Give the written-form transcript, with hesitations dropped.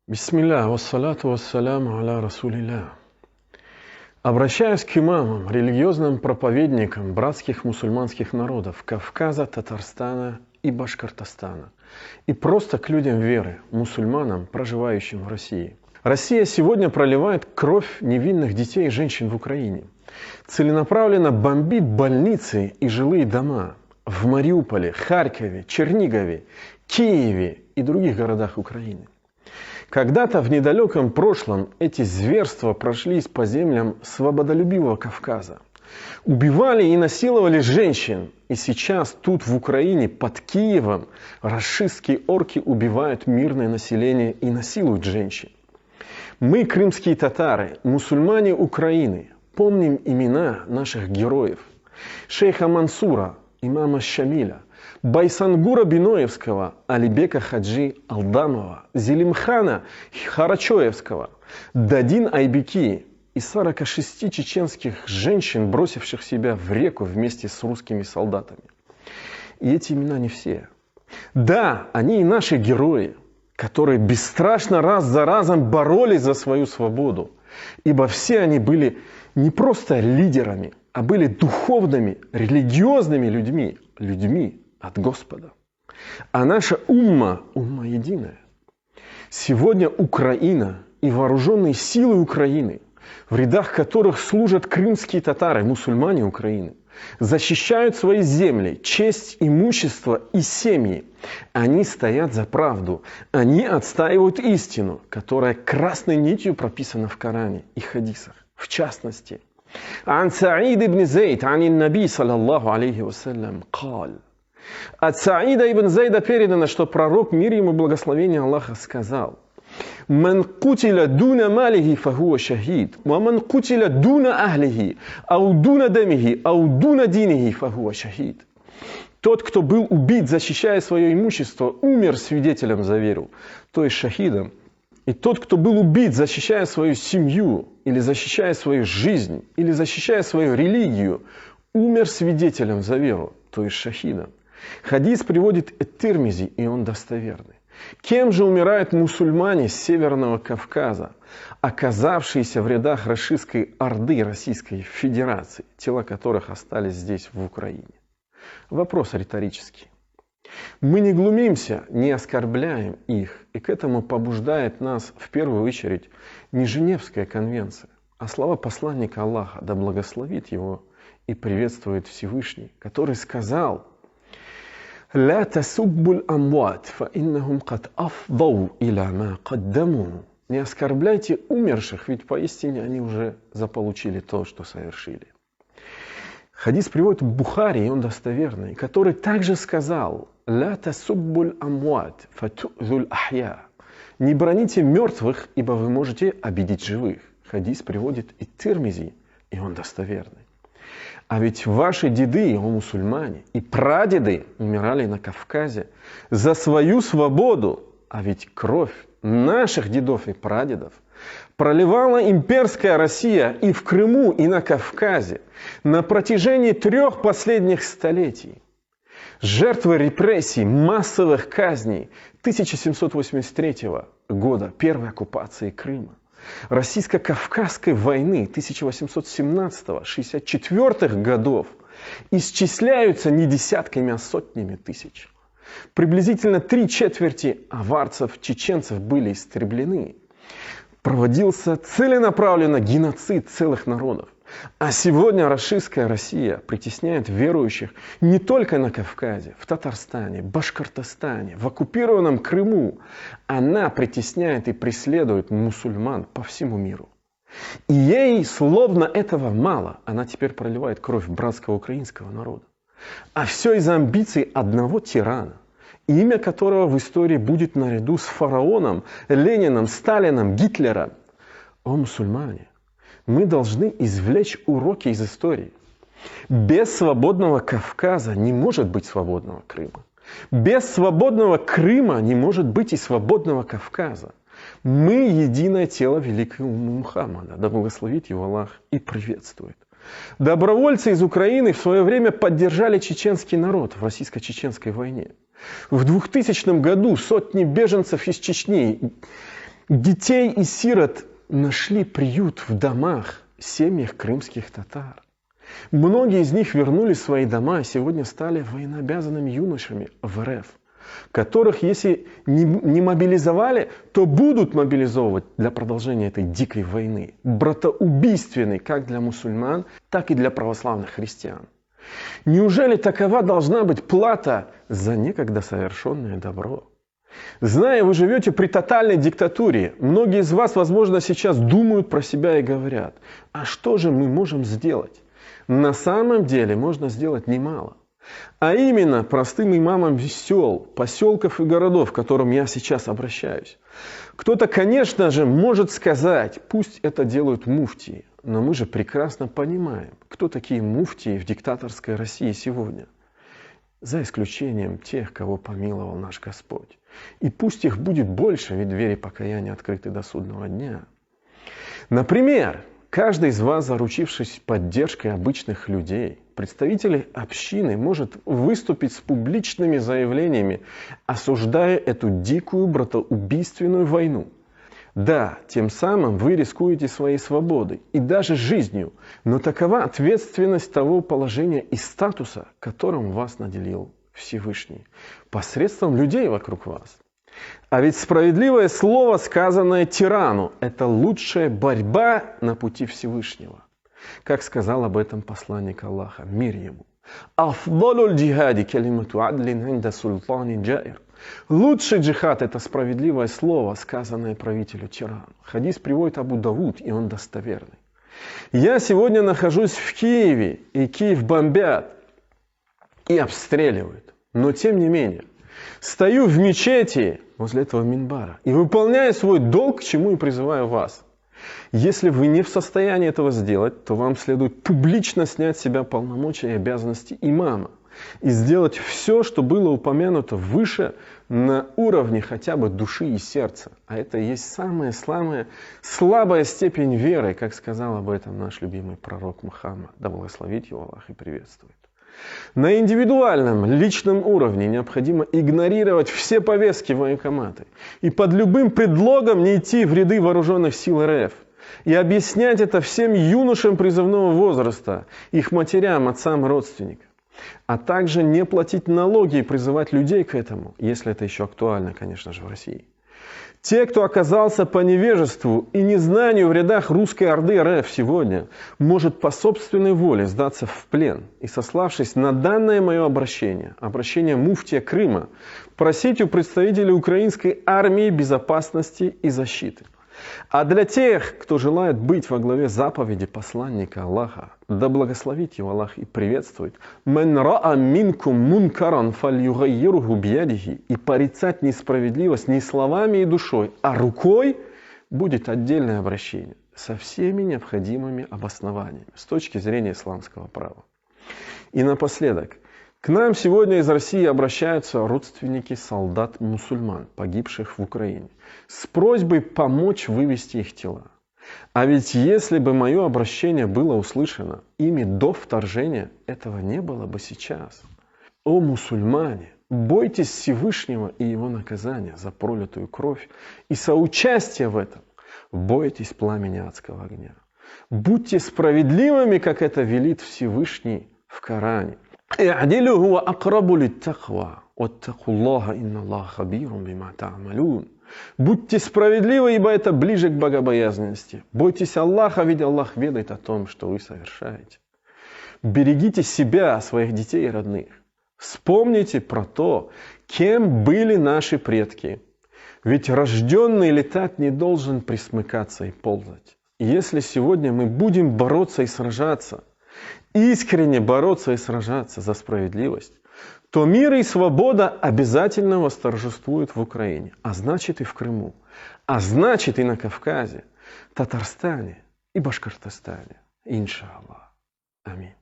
Бисмилля, вассалату вассаляму аля расулилля. Обращаюсь к имамам, религиозным проповедникам братских мусульманских народов Кавказа, Татарстана и Башкортостана. И просто к людям веры, мусульманам, проживающим в России. Россия сегодня проливает кровь невинных детей и женщин в Украине. Целенаправленно бомбит больницы и жилые дома в Мариуполе, Харькове, Чернигове, Киеве и других городах Украины. Когда-то в недалеком прошлом эти зверства прошлись по землям свободолюбивого Кавказа. Убивали и насиловали женщин. И сейчас тут, в Украине, под Киевом, рашистские орки убивают мирное население и насилуют женщин. Мы, крымские татары, мусульмане Украины, помним имена наших героев. Шейха Мансура, имама Шамиля, Байсангура Биноевского, Алибека Хаджи Алдамова, Зелимхана Харачоевского, Дадин Айбеки и 46 чеченских женщин, бросивших себя в реку вместе с русскими солдатами. И эти имена не все. Да, они и наши герои, которые бесстрашно раз за разом боролись за свою свободу, ибо все они были не просто лидерами, а были духовными, религиозными людьми от Господа. А наша умма единая. Сегодня Украина и вооруженные силы Украины, в рядах которых служат крымские татары, мусульмане Украины, защищают свои земли, честь, имущество и семьи. Они стоят за правду, они отстаивают истину, которая красной нитью прописана в Коране и хадисах. В частности, عن سعيد بن زيد عن النبي صلى الله عليه وسلم قال. От Саида ибн Зайда передано, что пророк, мир ему и благословение Аллаха, сказал: «Ман кутиля дуна малихи фахуа шахид, ва ман кутиля дуна ахлихи, ау дуна дамихи, ау дуна динихи фахуа шахид». Тот, кто был убит, защищая свое имущество, умер свидетелем за веру, то есть шахидом. И тот, кто был убит, защищая свою семью, или защищая свою жизнь, или защищая свою религию, умер свидетелем за веру, то есть шахидом. Хадис приводит Эт-Тирмизи, и он достоверный. Кем же умирают мусульмане с Северного Кавказа, оказавшиеся в рядах рашистской орды Российской Федерации, тела которых остались здесь, в Украине? Вопрос риторический. Мы не глумимся, не оскорбляем их, и к этому побуждает нас в первую очередь не Женевская конвенция, а слова посланника Аллаха, да благословит его и приветствует Всевышний, который сказал: «Ля тасуббуль амват, фа иннахум кад афдау иля ма каддаму». Не оскорбляйте умерших, ведь поистине они уже заполучили то, что совершили. Хадис приводит Бухари, и он достоверный, который также сказал: «Ля тасуббуль амват, фа ту'зуль ахья». Не браните мертвых, ибо вы можете обидеть живых. Хадис приводит и Тирмизи, и он достоверный. А ведь ваши деды, о мусульмане, и прадеды умирали на Кавказе за свою свободу. А ведь кровь наших дедов и прадедов проливала имперская Россия и в Крыму, и на Кавказе на протяжении 3 последних столетий. Жертвы репрессий, массовых казней 1783 года, первой оккупации Крыма, Российско-Кавказской войны 1817-64 годов исчисляются не десятками, а сотнями тысяч. Приблизительно 3/4 аварцев, чеченцев были истреблены. Проводился целенаправленно геноцид целых народов. А сегодня рашистская Россия притесняет верующих не только на Кавказе, в Татарстане, Башкортостане, в оккупированном Крыму. Она притесняет и преследует мусульман по всему миру. И ей словно этого мало. Она теперь проливает кровь братского украинского народа. А все из-за амбиций одного тирана, имя которого в истории будет наряду с фараоном, Лениным, Сталином, Гитлером. О мусульмане! Мы должны извлечь уроки из истории. Без свободного Кавказа не может быть свободного Крыма. Без свободного Крыма не может быть и свободного Кавказа. Мы единое тело великого Мухаммада, да благословит его Аллах и приветствует. Добровольцы из Украины в свое время поддержали чеченский народ в российско-чеченской войне. В 2000 году сотни беженцев из Чечни Детей и сирот нашли приют в домах, семьях крымских татар. Многие из них вернули свои дома и сегодня стали военнообязанными юношами в РФ, которых, если не мобилизовали, то будут мобилизовывать для продолжения этой дикой войны, братоубийственной как для мусульман, так и для православных христиан. Неужели такова должна быть плата за некогда совершенное добро? Зная, вы живете при тотальной диктатуре, многие из вас, возможно, сейчас думают про себя и говорят: а что же мы можем сделать? На самом деле можно сделать немало. А именно простым имамам сел, поселков и городов, к которым я сейчас обращаюсь. Кто-то, конечно же, может сказать: пусть это делают муфтии. Но мы же прекрасно понимаем, кто такие муфтии в диктаторской России сегодня. За исключением тех, кого помиловал наш Господь. И пусть их будет больше, ведь двери покаяния открыты до судного дня. Например, каждый из вас, заручившись поддержкой обычных людей, представителей общины, может выступить с публичными заявлениями, осуждая эту дикую братоубийственную войну. Да, тем самым вы рискуете своей свободой и даже жизнью, но такова ответственность того положения и статуса, которым вас наделил Всевышний, посредством людей вокруг вас. А ведь справедливое слово, сказанное тирану, это лучшая борьба на пути Всевышнего. Как сказал об этом посланник Аллаха, мир ему. «Афдалуль джихади калимату адлин инда султани джаир». Лучший джихад – это справедливое слово, сказанное правителю тирану. Хадис приводит Абу Давуд, и он достоверный. Я сегодня нахожусь в Киеве, и Киев бомбят и обстреливают. Но тем не менее, стою в мечети возле этого минбара и выполняю свой долг, к чему и призываю вас. Если вы не в состоянии этого сделать, то вам следует публично снять с себя полномочия и обязанности имама и сделать все, что было упомянуто выше, на уровне хотя бы души и сердца. А это и есть самая слабая степень веры, как сказал об этом наш любимый пророк Мухаммад, да благословит его Аллах и приветствует. На индивидуальном, личном уровне необходимо игнорировать все повестки военкомата и под любым предлогом не идти в ряды вооруженных сил РФ и объяснять это всем юношам призывного возраста, их матерям, отцам, родственникам. А также не платить налоги и призывать людей к этому, если это еще актуально, конечно же, в России. Те, кто оказался по невежеству и незнанию в рядах русской орды РФ сегодня, может по собственной воле сдаться в плен и, сославшись на данное мое обращение муфтия Крыма, просить у представителей украинской армии безопасности и защиты. А для тех, кто желает быть во главе заповеди посланника Аллаха, да благословит его Аллах и приветствует, «Мэн ра'a минкум мункаран фальюгаййируху бьядихи» и порицать несправедливость не словами и душой, а рукой, будет отдельное обращение со всеми необходимыми обоснованиями с точки зрения исламского права. И напоследок, к нам сегодня из России обращаются родственники солдат-мусульман, погибших в Украине, с просьбой помочь вывести их тела. А ведь если бы мое обращение было услышано ими до вторжения, этого не было бы сейчас. О мусульмане, бойтесь Всевышнего и его наказания за пролитую кровь и соучастие в этом. Бойтесь пламени адского огня. Будьте справедливыми, как это велит Всевышний в Коране. «И'дилу хуа акрабу литтаква, ваттаку Аллаха, инна Аллаха хабирун бима та'малун». Будьте справедливы, ибо это ближе к богобоязненности. Бойтесь Аллаха, ведь Аллах ведает о том, что вы совершаете. Берегите себя, своих детей и родных. Вспомните про то, кем были наши предки. Ведь рожденный летать не должен присмыкаться и ползать. Если сегодня мы будем бороться и сражаться, искренне бороться и сражаться за справедливость, то мир и свобода обязательно восторжествуют в Украине, а значит и в Крыму, а значит и на Кавказе, Татарстане и Башкортостане. Иншаллах. Аминь.